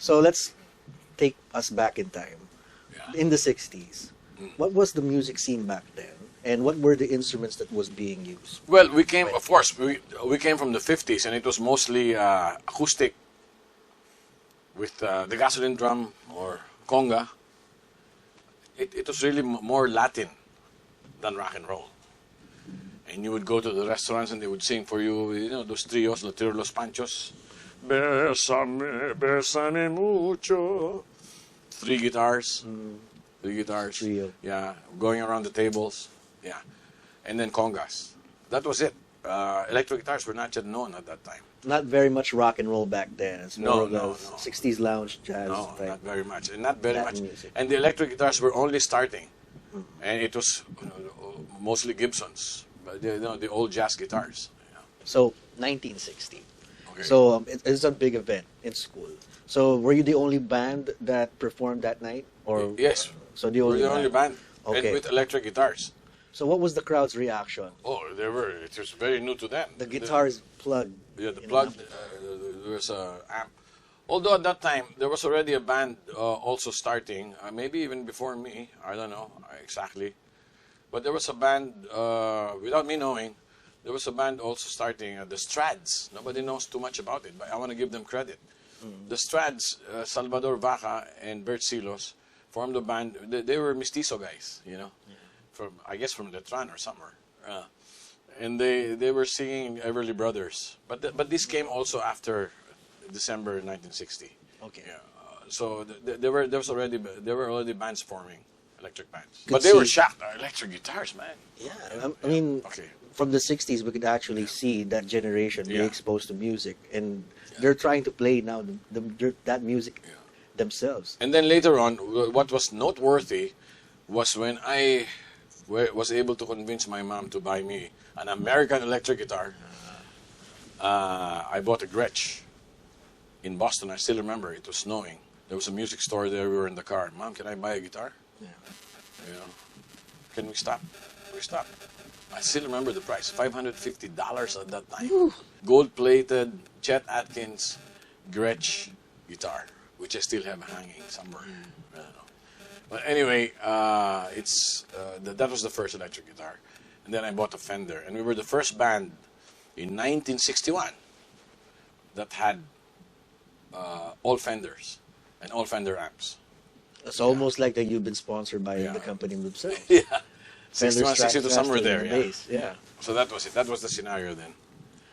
So let's take us back in time. Yeah. In the 60s, what was the music scene back then? And what were the instruments that was being used? Well, we came, of course, we came from the 50s, and it was mostly acoustic with the gasoline drum or conga. It was really more Latin than rock and roll. And you would go to the restaurants and they would sing for you, you know, those trios, los trios, los panchos. Bésame, bésame mucho. Three guitars. Three guitars. Trio. Yeah, going around the tables. Yeah. And then congas. That was it. Electric guitars were not yet known at that time. Not very much rock and roll back then. It's more of No. a 60s lounge jazz No, type. not very much. And not very Latin much. music. And the electric guitars were only starting. And it was mostly Gibsons. But the old jazz guitars. Yeah. So 1960. Okay. So it's a big event in school. So were you the only band that performed that night, or Yes. So the We're only the only band. And Okay. with electric guitars. So what was the crowd's reaction? Oh, it was very new to them. The guitars plugged. Yeah, the in plug, an there was a amp. Although at that time, there was already a band also starting, maybe even before me, I don't know exactly. But there was a band, without me knowing, there was a band also starting, the Strads. Nobody knows too much about it, but I want to give them credit. The Strads, Salvador Vaca and Bert Silos, formed a band. They were mestizo guys, you know, I guess from Letran or somewhere. And they were singing Everly Brothers. But this came also after December 1960. Okay. Yeah. So there were already bands forming, electric bands. Could But they were see- shocked. Electric guitars, man. Yeah, I mean, Okay. from the 60s, we could actually see that generation be Yeah. exposed to music, and they're trying to play now that music themselves. And then later on, what was noteworthy was when I was able to convince my mom to buy me an American electric guitar. I bought a Gretsch in Boston. I still remember it was snowing. There was a music store there. We were in the car. Mom, can I buy a guitar? Yeah. You know, can we stop? We stopped. I still remember the price, $550 at that time. Gold-plated Chet Atkins Gretsch guitar, which I still have hanging somewhere. I don't know. But anyway, that was the first electric guitar. And then I bought a Fender. And we were the first band in 1961 that had all Fenders and all Fender amps. It's almost like that you've been sponsored by Yeah. the company themselves. Yeah. Fender 61, 62, somewhere Stratocaster there. and Yeah. bass, yeah. So that was it. That was the scenario then.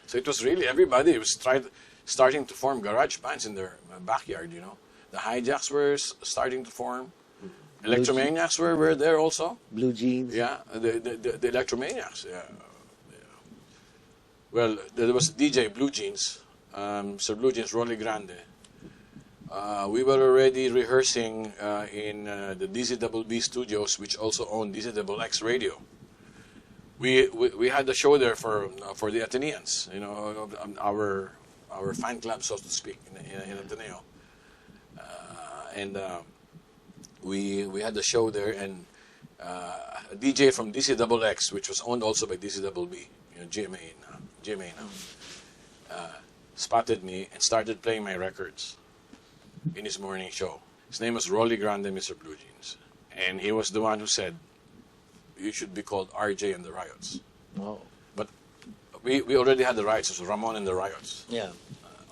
So it was really everybody was starting to form garage bands in their backyard, you know. The Hijacks were starting to form. Electromaniacs were there also. Blue Jeans. Yeah, the Electromaniacs. Yeah. Well, there was DJ Blue Jeans, Sir Blue Jeans, Rolly Grande. We were already rehearsing in the DZBB studios, which also owned DZXX Radio. We had a show there for the Ateneans, you know, our fan club, so to speak, in Ateneo. And we had the show there, and a DJ from DZXX, which was owned also by DZBB, you know, GMA now, spotted me and started playing my records in his morning show. His name was Rolly Grande, Mr. Blue Jeans. And he was the one who said, you should be called RJ and the Riots. Oh. But we already had the Riots, so Ramon and the Riots. Yeah.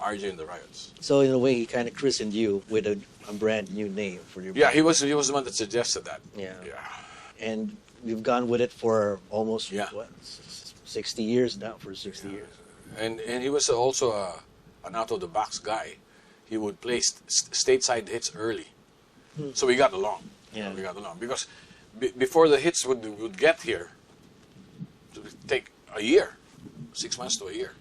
RJ and the Riots. So in a way, he kind of christened you with a brand new name for your Yeah, band. he was the one that suggested that. Yeah. Yeah. And you've gone with it for almost, Yeah. 60 years now, for 60 years. And he was also an out-of-the-box guy. He would play stateside hits early. So we got along. Yeah. We got along. Because before the hits would get here, it would take a year, 6 months to a year.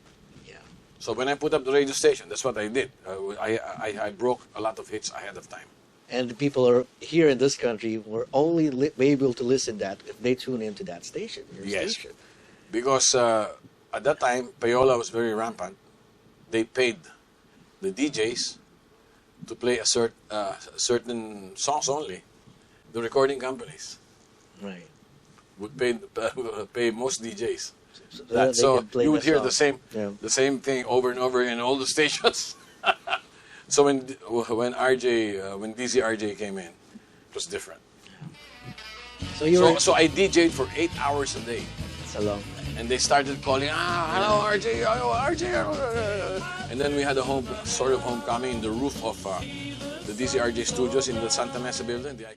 Yeah. So when I put up the radio station, that's what I did. I broke a lot of hits ahead of time. And the people are here in this country were only able to listen that if they tune into that station, your Yes. station. Because at that time, payola was very rampant. They paid the DJs to play certain songs only. The recording companies Right. would pay most DJs. So, So can play you would the hear song. the Yeah. same thing over and over in all the stations. So when DZRJ came in, it was different. So you were. So I DJ'd for 8 hours a day. It's a long. And they started calling, hello RJ, hello RJ. And then we had a homecoming in the roof of the DCRJ studios in the Santa Mesa building.